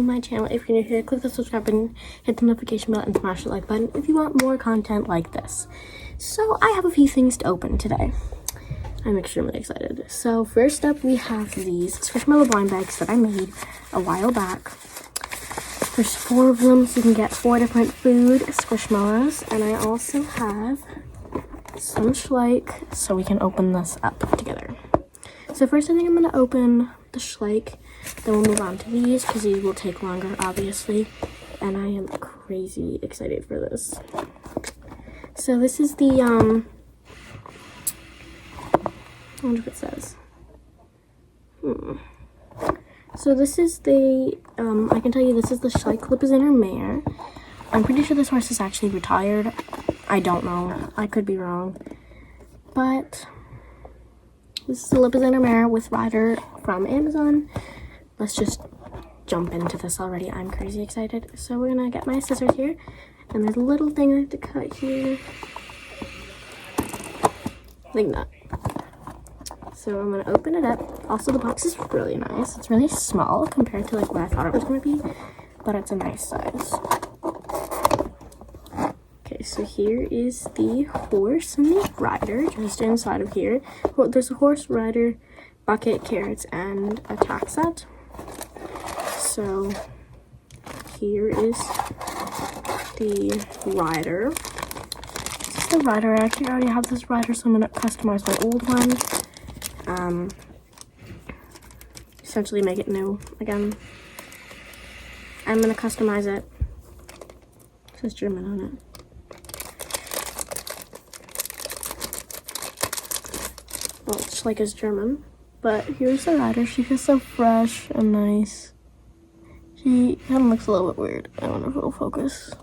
my channel. If you're new here, click the subscribe button, hit the notification bell, and smash the like button if you want more content like this. So I have a few things to open today. I'm extremely excited. So first up, we have these squishmallow blind bags that I made a while back. There's 4 of them, so you can get 4 different food squishmallows. And I also have some Schleich, so we can open this up together. So first I think I'm going to open the Schleich, then we'll move on to these because these will take longer, obviously. And I am crazy excited for this. So this is the, I wonder if it says. So this is the, I can tell you this is the Schleich Lippizanner mare. I'm pretty sure this horse is actually retired. I don't know. I could be wrong. But this is the Lippizanner mare with rider from Amazon. Let's just jump into this already. I'm crazy excited. So we're gonna get my scissors here. And there's a little thing I have to cut here. Like that. So I'm gonna open it up. Also, the box is really nice. It's really small compared to like what I thought it was gonna be, but it's a nice size. Okay, so here is the horse and the rider just inside of here. Well, there's a horse, rider, bucket, carrots, and a tack set. So here is the rider. This is the rider. I actually already have this rider, so I'm gonna customize my old one. Essentially make it new again. I'm gonna customize it. It says German on it. Well, it's like it's German. But here's the rider. She feels so fresh and nice. She kind of looks a little bit weird. I wonder if it'll focus.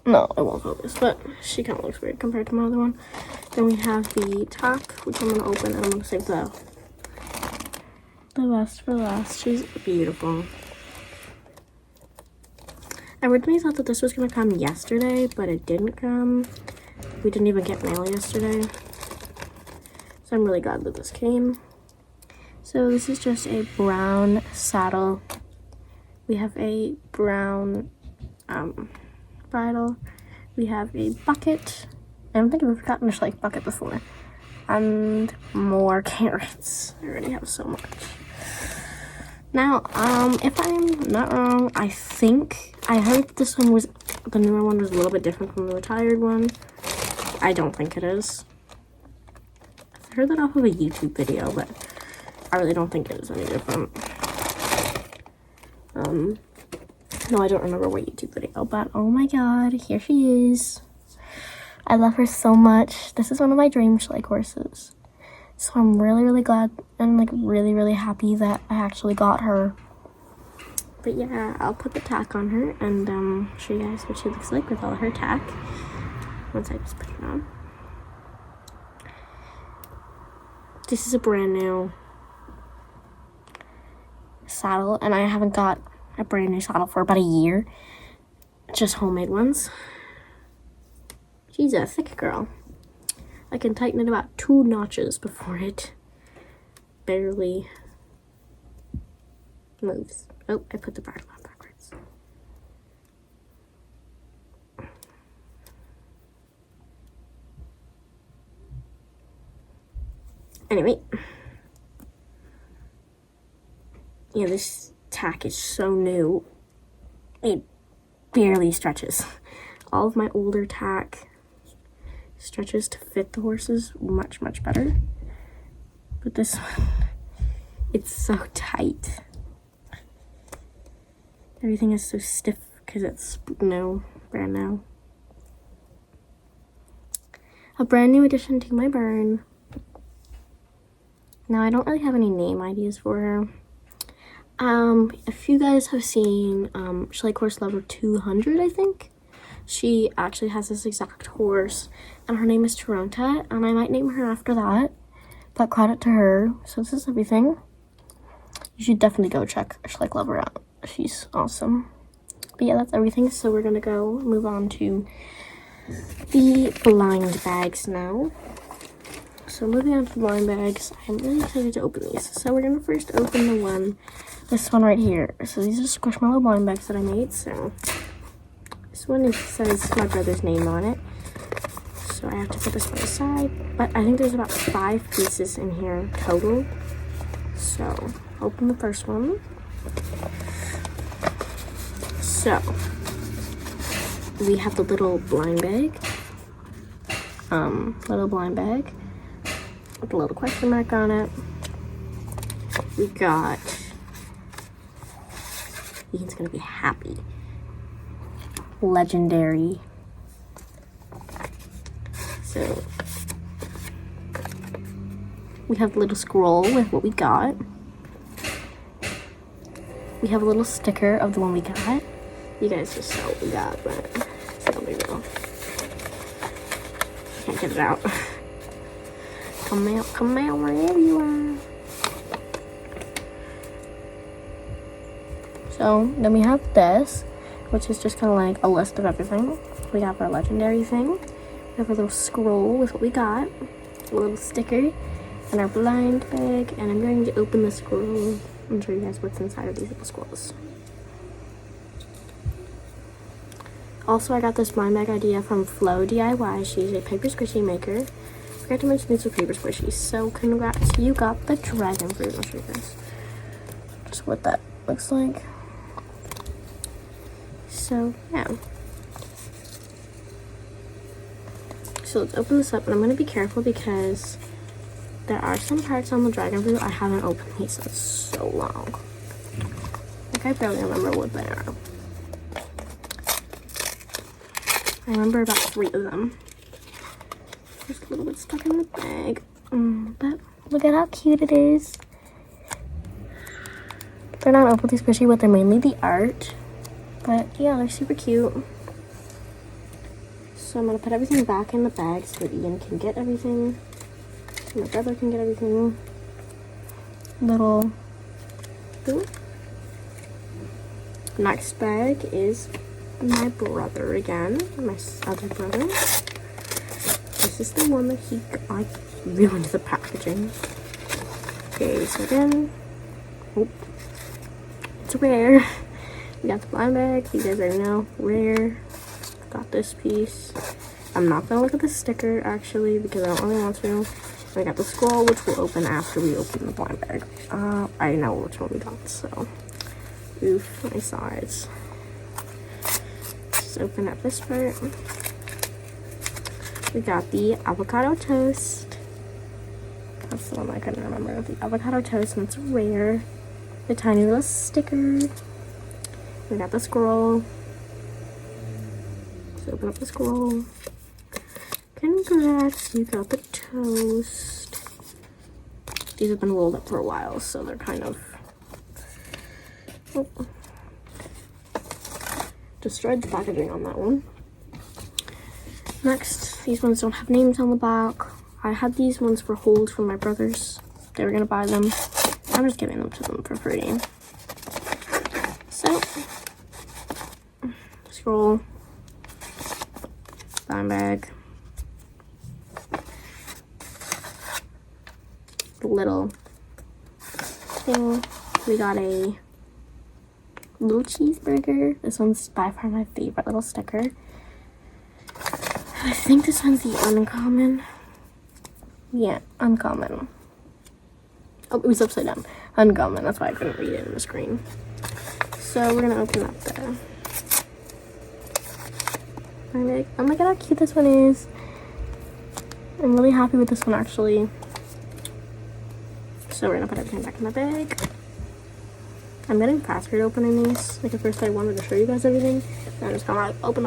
No, it won't focus, but she kind of looks weird compared to my other one. Then we have the tack, which I'm going to open, and I'm going to save the best for last. She's beautiful. I originally thought that this was going to come yesterday, but it didn't come. We didn't even get mail yesterday. So I'm really glad that this came. So this is just a brown saddle. We have a brown bridle. We have a bucket. I don't think I've ever gotten a Schleich bucket before. And more carrots. I already have so much. Now, if I'm not wrong, I think I heard this one was, the newer one was a little bit different from the retired one. I don't think it is. I heard that off of a YouTube video, but I really don't think it is any different. No, I don't remember what YouTube video, but oh my god, here she is. I love her so much. This is one of my dream Schleich horses. So I'm really, really glad and like really, really happy that I actually got her. But yeah, I'll put the tack on her and show you guys what she looks like with all her tack. Once I just put it on. This is a brand new saddle, and I haven't got a brand new saddle for about a year. Just homemade ones. She's a thick girl. I can tighten it about 2 notches before it barely moves. Oh, I put the bridle on backwards. Anyway. Yeah, this tack is so new. It barely stretches. All of my older tack stretches to fit the horses much, much better. But this one, it's so tight. Everything is so stiff because it's new, brand new. A brand new addition to my burn. Now, I don't really have any name ideas for her. If you guys have seen Schleich Horse Lover 200, I think, she actually has this exact horse, and her name is Toronto, and I might name her after that, but credit to her. So this is everything. You should definitely go check Schleich Lover out. She's awesome. But yeah, that's everything. So we're gonna go move on to the blind bags now. So moving on to the blind bags, I'm really excited to open these. So we're gonna first open the one this one right here. So these are squishmallow blind bags that I made. So this one says my brother's name on it. So I have to put this one aside. But I think there's about 5 pieces in here total. So open the first one. So we have the little blind bag. Little blind bag with a little question mark on it. We got, Ian's gonna be happy, legendary. So we have a little scroll with what we got. We have a little sticker of the one we got. You guys just saw what we got, but it's no big deal. Can't get it out. Come out wherever you are. So then we have this, which is just kind of like a list of everything. We have our legendary thing. We have our little scroll with what we got, a little sticker, and our blind bag. And I'm going to open the scroll and show you guys what's inside of these little scrolls. Also, I got this blind bag idea from Flo DIY. She's a paper squishy maker. Forgot to mention these are paper squishies. So congrats, you got the dragon fruit. I'll show you guys just what that looks like. So yeah. So let's open this up, and I'm gonna be careful because there are some parts on the dragon fruit I haven't opened these in so long. Like I barely remember what they are. I remember about 3 of them. Just a little bit stuck in the bag. But look at how cute it is. They're not overly squishy, but they're mainly the art. But yeah, they're super cute. So I'm gonna put everything back in the bag so that Ian can get everything. My brother can get everything. Little thing. Next bag is my brother again, my other brother. This is the one that he got. I ruined the packaging. Okay, so again, it's rare. We got the blind bag. You guys already know, rare. Got this piece. I'm not gonna look at the sticker actually because I don't really want to. I got the scroll, which we'll open after we open the blind bag. I know which one we got, so oof, my size. Let's open up this part. We got the avocado toast. That's the one I couldn't remember. The avocado toast, and it's rare. The tiny little sticker. We got the scroll. Let's open up the scroll. Congrats, you got the toast. These have been rolled up for a while, so they're kind of destroyed the packaging on that one. Next, these ones don't have names on the back. I had these ones for hold from my brothers. They were gonna buy them. I'm just giving them to them for free. So, scroll, blind bag, little thing. We got a little cheeseburger. This one's by far my favorite little sticker. I think this one's the uncommon. Yeah, uncommon. Oh, it was upside down. Uncommon. That's why I couldn't read it in the screen. So we're gonna open up the bag. Oh my god, how cute this one is. I'm really happy with this one actually. So we're gonna put everything back in the bag. I'm getting faster at opening these. Like at first I wanted to show you guys everything. And I'm just gonna like open.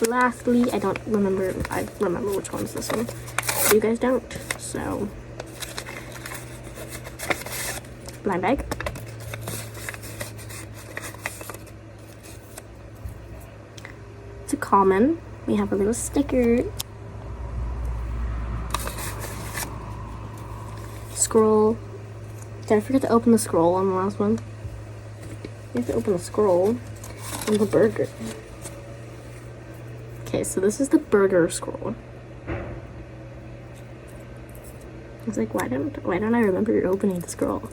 Lastly, I remember which one's this one. You guys don't. So blind bag. It's a common. We have a little sticker. Scroll. Did I forget to open the scroll on the last one? You have to open the scroll on the burger. Okay, so this is the burger scroll. I was like, why don't I remember opening the scroll?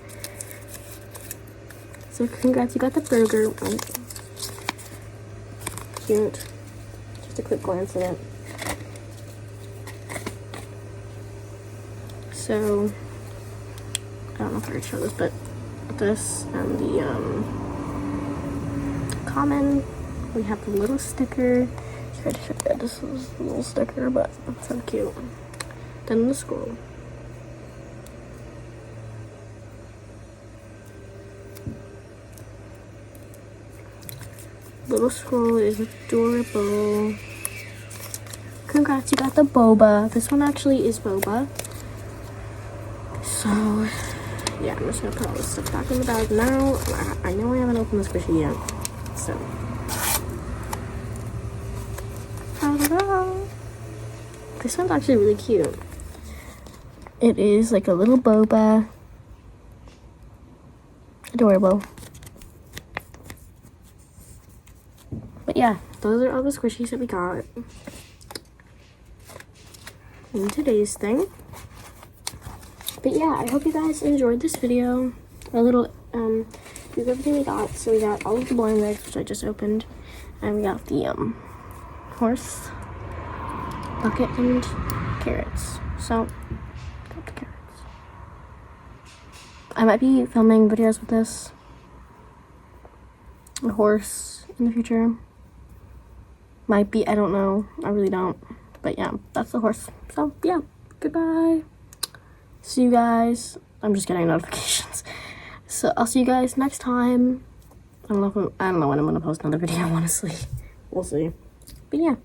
So congrats, you got the burger. Oh, cute. Just a quick glance at it. So, I don't know if I can show this, but this and the common, we have the little sticker. Try to show you, this is a little sticker, but it's so cute. Then the scroll. Little scroll is adorable. Congrats, you got the boba. This one actually is boba. So, yeah, I'm just gonna put all this stuff back in the bag now. I know I haven't opened the squishy yet, so. Ta-da-da. This one's actually really cute. It is like a little boba. Adorable. But yeah, those are all the squishies that we got in today's thing. But yeah, I hope you guys enjoyed this video. A little here's everything we got. So we got all of the blind bags, which I just opened, and we got the horse, bucket, and carrots. So got the carrots. I might be filming videos with this, a horse, in the future. Might be, I don't know. I really don't. But yeah, that's the horse. So yeah, goodbye. See you guys. I'm just getting notifications. So I'll see you guys next time. I don't know when I'm gonna post another video, honestly. We'll see. But yeah.